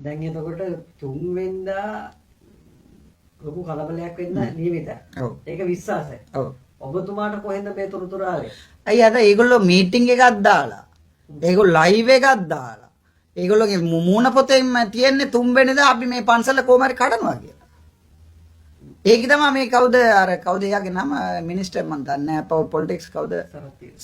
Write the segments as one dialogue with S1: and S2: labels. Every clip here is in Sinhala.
S1: දැන් එතකොට තුන්වෙනිදා ලොකු කලබලයක් වෙන්න නියමිතයි.
S2: ඔව්.
S1: ඒක විශ්වාසයි.
S2: ඔව්.
S1: ඔබතුමාට කොහෙන්ද මේ තොරතුරු ආවේ?
S2: අයි අර ඒගොල්ලෝ මීටින් එකක් දාලා ඒගොල්ලෝ ලයිව් එකක් දාලා ඒගොල්ලෝගේ මූණ පොතෙන් තියෙන්නේ තුන්වෙනිදා අපි මේ පන්සල කොහොම හරි කඩනවා කියලා. ඒක තමයි මේ කවුද එයාගේ නම මිනිස්ටර් මන් දන්නේ නැහැ පොලිටික්ස් කවුද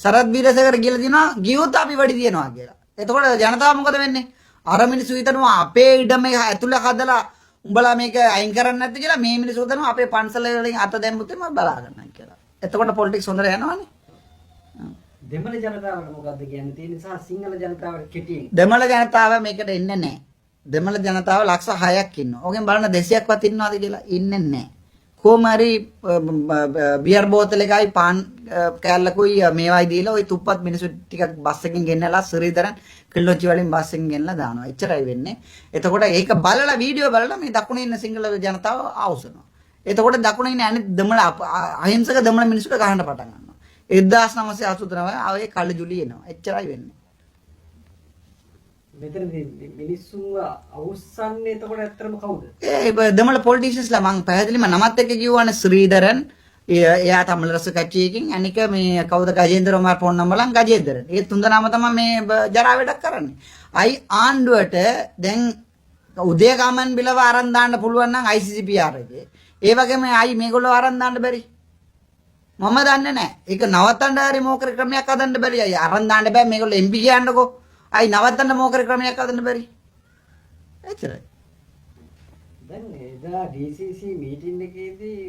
S2: සරත් වීරසේකර කියලා දිනවා ගියොත් අපි වැඩි දිනවා කියලා. එතකොට ජනතාව මොකද වෙන්නේ? අර මිනිස්සු හිතනවා අපේ ඉඩම ඇතුළ හදලා උඹලා මේක අයින් කරන්නේ නැද්ද කියලා. මේ මිනිස්සු හිතනවා අපේ පන්සල වලින් අත දැම්මුත් එම බලා ගන්නයි කියලා. එතකොට පොලිටික්ස් හොඳට යනවනේ.
S1: දෙමළ ජනතාවට මොකද්ද කියන්නේ? තියෙන නිසා සිංහල ජනතාවට කෙටියෙන්.
S2: දෙමළ ජනතාව මේකට එන්නේ නැහැ. දෙමළ ජනතාව ලක්ෂ 6ක් ඉන්නවා. ඕකෙන් බලන්න 200ක්වත් ඉන්නවද කියලා ඉන්නේ නැහැ. කොහොම හරි බියර් බෝතල් එකයි පාන් කෑල්ලකුයි මේවයි දීලා ওই තුප්පත් මිනිස්සු ටිකක් බස් එකකින් ගෙන්නලා ශ්‍රීධරන් කිල්ලොච්චි වලින් බස් එකකින් ගෙන්නලා දානවා. එච්චරයි වෙන්නේ. එතකොට ඒක බලලා වීඩියෝ බලලා මේ දකුණේ ඉන්න සිංහල ජනතාව ආවුසනවා. එතකොට දකුණේ ඉන්න අනිත් දෙමළ අහිංසක දෙමළ මිනිස්සුන්ට ගහන්න පටන් ගන්නවා. 1989 ආවේ කළු ජුලි එනවා. එච්චරයි වෙන්නේ.
S1: මෙතනදී මිනිස්සුන්ව අවුස්සන්නේ එතකොට ඇත්තටම කවුද?
S2: ඒ දෙමළ පොලිටිෂියන්ස්ලා මං පැහැදිලිම නමත් එක්ක කිව්වනේ ශ්‍රීධරන් එයා තමිල් රස කච්චියකින් අනික මේ කවුද ගජේන්ද්‍ර කුමාර පොන්නම්බලන් ගජේන්ද්‍රන්. ඒ තුන් දෙනාම තමයි මේ ජරා වැඩක් කරන්නේ. අයි ආණ්ඩුවට දැන් උදේ ගමන් බිලව අරන් දාන්න පුළුවන් නම් ICCPR එකේ. ඒ වගේම අයි මේගොල්ලෝ අරන් දාන්න බැරි. මම දන්නේ නැහැ. ඒක නවත්තන්න හරි මොකර ක්‍රමයක් හදන්න බැරි. අයි අරන් දාන්න බෑ මේගොල්ලෝ MP කියන්නකෝ. අයි නවත්තන්න මොකර ක්‍රමයක් හදන්න බැරි. එච්චරයි.
S1: දැන් එදා DCC මීටින් එකේදී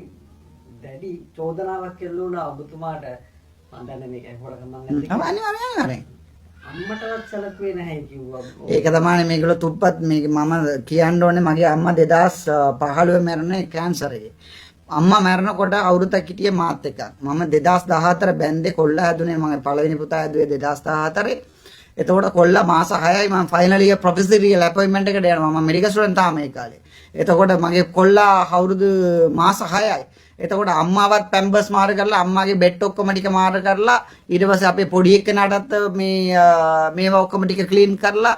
S1: දැඩි චෝදනාවක් කෙල්ලුණා ඔබතුමාට. මම දන්නේ මේක හොරකම් මං නැති.
S2: අනිවාර්යෙන්.
S1: අම්මටවත් සැලකුවේ නැහැ කිව්වා.
S2: ඒක තමයි මේගොල්ලෝ තුප්පත් මේක මම කියන්න ඕනේ මගේ අම්මා 2015 මැරුණේ කැන්සර් එකේ. අම්මා මැරෙනකොට අවුරුද්දක් හිටියේ මාත් එක්ක. මම 2014 බැන්දේ කොල්ල හැදුනේ මගේ පළවෙනි පුතා හැදුවේ 2014. එතකොට කොල්ල මාස 6යි මම ෆයිනල් ඉයර් ප්‍රොෆෙසරියල් අපොයින්ට්මන්ට් එකට යනවා. මම මෙඩිකල් ස්ටුඩන්ට් තාම ඒ කාලේ. එතකොට මගේ කොල්ලා අවුරුදු මාස 6යි. එතකොට අම්මාවත් පැම්බර්ස් මාර කරලා අම්මාගේ බෙඩ් ඔක්කොම ටික මාර කරලා ඊට පස්සේ අපේ පොඩි එක්කනටත් මේවා ඔක්කොම ටික ක්ලීන් කරලා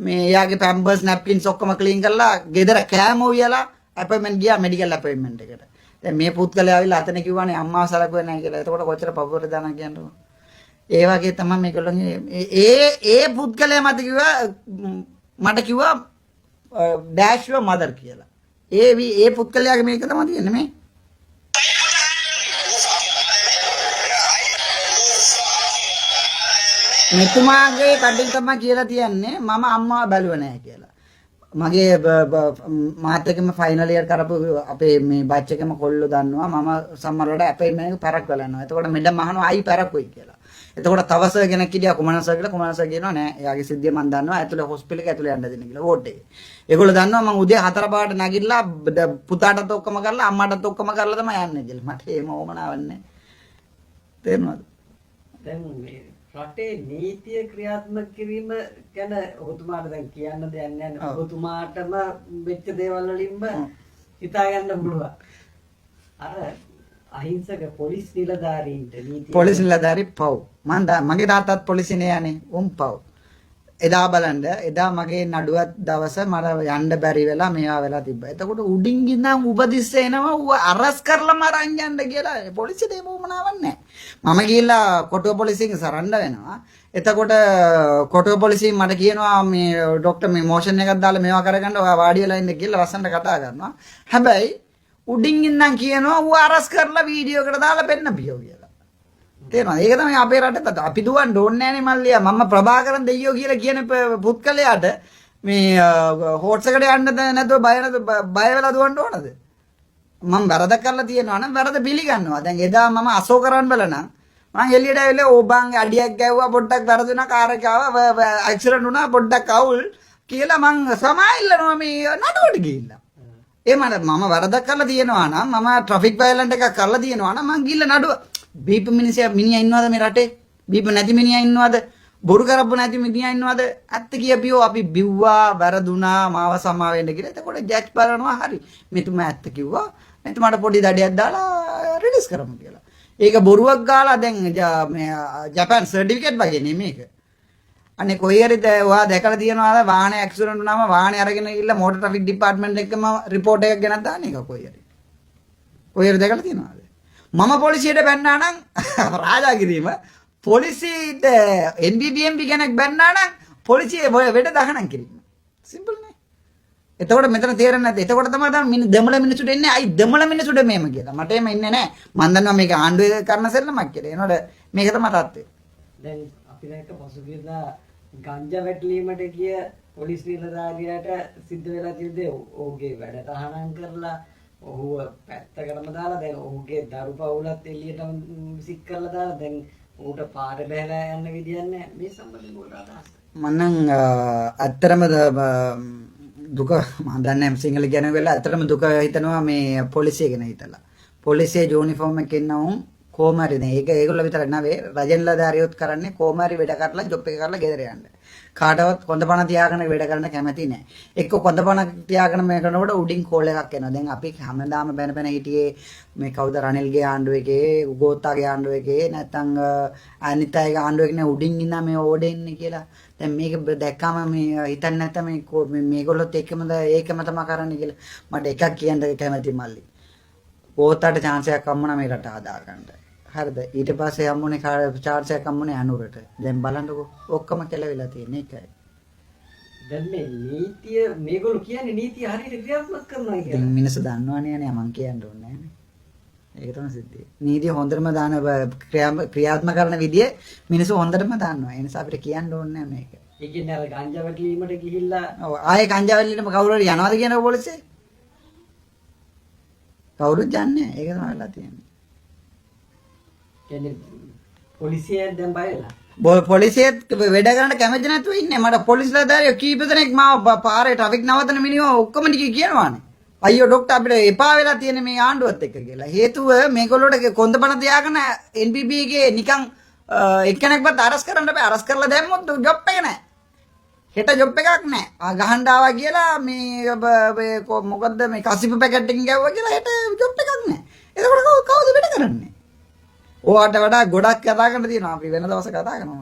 S2: මේ එයාගේ පැම්බර්ස් නැප්කින්ස් ඔක්කොම ක්ලීන් කරලා ගෙදර කෑම උයලා අපොයින්ට්මන්ට් ගියා මෙඩිකල් අපොයින්ට්මන්ට් එකට. දැන් මේ පුත්කලයා ආවිල්ලා අතන කිව්වනේ අම්මාව සලකුවේ නැහැ කියලා. එතකොට කොච්චර පපුවර දානවා කියන්නකො. ඒ වගේ තමයි මේගොල්ලෝගේ ඒ පුත්කලයා මත කිව්වා මට කිව්වා ඩෑෂ් යුවර් මදර් කියලා. ඒ පුත්කලයාගේ මේක තමයි තියෙන්නේ මේ. මෙතුමාගේ කඩින් තමයි කියලා තියන්නේ මම අම්මාව බැලුව නැහැ කියලා. මගේ මාත් එක්කම ෆයිනල් ඉයර් කරපු අපේ මේ බච් එකම කොල්ලෝ දන්නවා මම සම්මර වලට අපේ මේක පැරක් වෙලා යනවා. එතකොට මෙඩම් අහනවා අයි පැරක්ුයි කියලා. එතකොට තවස කෙනෙක් හිටියා කුමනසර් කියලා කුමනසර් කියනවා නෑ එයාගේ සිද්ධිය මම දන්නවා ඇතුලේ හොස්පිටල් එක ඇතුලේ යන්න දෙන්න කියලා වෝඩ් එකේ. ඒගොල්ලෝ දන්නවා මම උදේ 4 පාට නැගිටලා පුතාටත් ඔක්කොම කරලා අම්මාටත් ඔක්කොම කරලා තමයි යන්නේ කියලා. මට එහෙම ඕමනාවක් නැහැ. තේරුණාද?
S1: දැන් මේ රටේ නීතිය ක්‍රියාත්මක කිරීම ගැන ඔබතුමාට දැන් කියන්න දෙයක් නැහැ. ඔබතුමාටම වෙච්ච දේවල් වලින්ම හිතා ගන්න පුළුවන්. අර අහිංසක පොලිස් නිලධාරීන්ට නීතිය
S2: පොලිස් නිලධාරී පව්. මගේ තාත්තත් පොලිසියේ යන්නේ පව්. එදා බලන්න එදා මගේ නඩුවත් දවස මට යන්න බැරි වෙලා මේවා වෙලා තිබ්බා. එතකොට උඩින් ගින්නම් උපදිස්ස එනවා ඌ අරස් කරලා මරන් යන්න කියලා පොලිසියට ඒ මොමනාවක් නැහැ. මම ගිහිල්ලා කොටුව පොලිසියෙන් සරන්න වෙනවා. එතකොට කොටුව පොලිසියෙන් මට කියනවා මේ ડોක්ටර් මේ මොෂන් එකක් දාලා මේවා කරගන්න ඔයා වාඩි වෙලා ඉන්න කියලා ලස්සනට කතා කරනවා. හැබැයි උඩින් ඉන්නම් කියනවා ඌ අරස් කරලා වීඩියෝ එකට දාලා පෙන්නපියෝ කියලා. තේරෙනවද? ඒක තමයි අපේ රටේ අපි දුවන්න ඕනේ නැනේ මල්ලියා. මම ප්‍රභාකරන් දෙයියෝ කියලා කියන පුත්කලයාට මේ හෝට්ස් එකට යන්න නැතුව බය වෙලා දුවන්න ඕනද? මම වැරදක් කරලා තියෙනවා නම් වැරද පිළිගන්නවා. දැන් එදා මම අශෝකරන් බලනවා. මම එළියට ඇවිල්ලා ඕබන් අඩියක් ගැව්වා පොඩ්ඩක් වැරදුනා කාර් එක ආවා ඇක්සිඩන්ට් වුණා පොඩ්ඩක් අවුල් කියලා මං සමායිල්ලනවා මේ නඩුවට ගිහිල්ලා. ඒ මම වැරදක් කරලා තියෙනවා නම් මම ට්‍රැෆික් වයලන්ට් එකක් කරලා තියෙනවා නම් මං ගිහිල්ලා නඩුව බීප මිනිහා ඉන්නවද මේ රටේ? බීප නැති මිනිහා ඉන්නවද? බොරු කරපු නැති මිනිහා ඉන්නවද? ඇත්ත කියපියෝ අපි බිව්වා වැරදුනා මාව සමා වෙන්න කියලා. එතකොට ජජ් බලනවා හරි. මෙතුමා ඇත්ත කිව්වා. මෙතුමාට පොඩි දඩියක් දාලා රිලීස් කරමු කියලා. ඒක බොරුවක් ගාලා දැන් මේ ජපාන් සර්ටිෆිකේට් වගේ නෙමෙයි මේක. අනේ කොයි හරි ඔයා දැකලා තියෙනවද වාහන ඇක්සිඩන්ට් වුණාම වාහනේ අරගෙන ගිහලා මෝටර් ට්‍රැෆික් ඩිපාර්ට්මන්ට් එකම රිපෝට් එකක් ගෙනත් දාන එක කොයි හරි දැකලා තියෙනවද? මම පොලිසියට බැන්නා නම් රාජා කිරීම පොලිසියට NBBMP කෙනෙක් බැන්නා නම් පොලිසිය වෙඩ දහනම් කිරීම. සිම්පල් නේ. එතකොට මෙතන තේරෙන්නේ නැද්ද? එතකොට තමයි දෙමළ මිනිසුන්ට එන්නේ අයි දෙමළ මිනිසුන්ට මේම කියලා. මට එම ඉන්නේ නැහැ. මම දන්නවා මේක ආණ්ඩුවේ කරන සෙල්ලමක් කියලා. ඒනොට මේක තමයි තත්ත්වය.
S1: දැන් අපි දැක්ක පසුගියදා ගංජා වැටලීමට ගිය පොලිස් නිලධාරියාට සිද්ධ වෙලා තියෙන දේ ඔහුගේ වැඩ තහනම් කරලා ඔහුව පැත්තකටම දාලා දැන් ඔහුගේ දරු පවුලත් එළියට විසික් කරලා දාලා දැන් ඌට පාර බහැලා යන්න විදියක් නැහැ. මේ සම්බන්ධයෙන් පොඩ්ඩක් අදහස්.
S2: මම ඇත්තටම දුක මම දන්නේ සිංහල කියන වෙලාව ඇත්තටම දුක හිතනවා මේ පොලිසිය ගැන හිතලා. පොලිසිය යුනිෆෝම් එකේ ඉන්නවුන් කොහමරි නේ. ඒක ඒගොල්ලෝ විතර නෙවෙයි. රජෙන්ලාදාරියොත් කරන්නේ කොහමරි වැඩ කරලා ජොබ් එක කරලා ගෙදර යන්න. කාටවත් කොන්දපණ තියාගෙන වැඩ කරන්න කැමති නැහැ. එක්ක කොන්දපණ තියාගෙන මේ කරනකොට උඩින් කෝල් එකක් එනවා. දැන් අපි හැමදාම බැන හිටියේ මේ කවුද රනිල්ගේ ආණ්ඩුව එකේ, ගෝතාගේ ආණ්ඩුව එකේ නැත්නම් අනිත් අයගේ ආණ්ඩුව එකේ උඩින් ඉන්න මේ ඕඩේ ඉන්නේ කියලා. දැන් මේක දැක්කම මේ හිතන්නේ නැත්නම් මේගොල්ලොත් එකමද ඒකම තමයි කරන්නේ කියලා. මට එකක් කියන්න කැමති මල්ලි. ගෝතාට chance එකක් අම්මනා මේ රට හදාගන්න. හරිද? ඊට පස්සේ හම්බුනේ chance එකක් හම්බුනේ අනුරට. දැන් බලන්නකෝ ඔක්කොම කෙලවිලා තියෙන එකයි.
S1: දැන් මේ නීතිය මේගොල්ලෝ කියන්නේ නීතිය හරියට ක්‍රියාත්මක කරනවා කියලා.
S2: දැන් මිනිස්සු දන්නවනේ නේ මං කියන්න ඕනේ නෑනේ. ඒක තමයි සිද්ධිය. නීතිය හොඳටම දාන ක්‍රියාත්මක කරන විදිය මිනිස්සු හොඳටම දන්නවා. ඒ නිසා අපිට කියන්න ඕනේ නෑ මේක.
S1: ඒ කියන්නේ අර ගංජා වැටලීමට ගිහිල්ලා
S2: ඔව් ආයේ ගංජා වැටලීමට කවුරු හරි යනවාද කියන පොලිසිය? කවුරුත් යන්නේ නෑ. ඒක තමයි වෙලා තියෙන්නේ.
S1: කියන්නේ පොලිසිය දැන් බයලා.
S2: පොලිසියත් වැඩ කරන්න කැමති නැතුව ඉන්නේ. මට පොලිස්ලා දාරියෝ කීප දෙනෙක් මාව පාරේ ට්‍රැෆික් නවත්තන මිනිහෝ ඔක්කොම ටික කියනවානේ. අයියෝ ડોක්ටර් අපිට එපා වෙලා තියෙන මේ ආණ්ඩුවත් එක්ක කියලා. හේතුව මේගොල්ලෝට කොන්දපණ තියාගෙන NBB එකේ නිකන් එක්කෙනෙක්වත් අරස් කරන්න බෑ. අරස් කරලා දැම්මොත් ජොබ් එක නෑ. හෙට ජොබ් එකක් නෑ. ගහන්න ආවා කියලා මේ මොකද්ද මේ කසිප පැකට් එකකින් ගැව්වා කියලා හෙට ජොබ් එකක් නෑ. එතකොට කවුද වැඩ කරන්නේ? ඔයාට වඩා ගොඩක් කතා කරන්න තියෙනවා. අපි වෙන දවසක කතා කරනවා.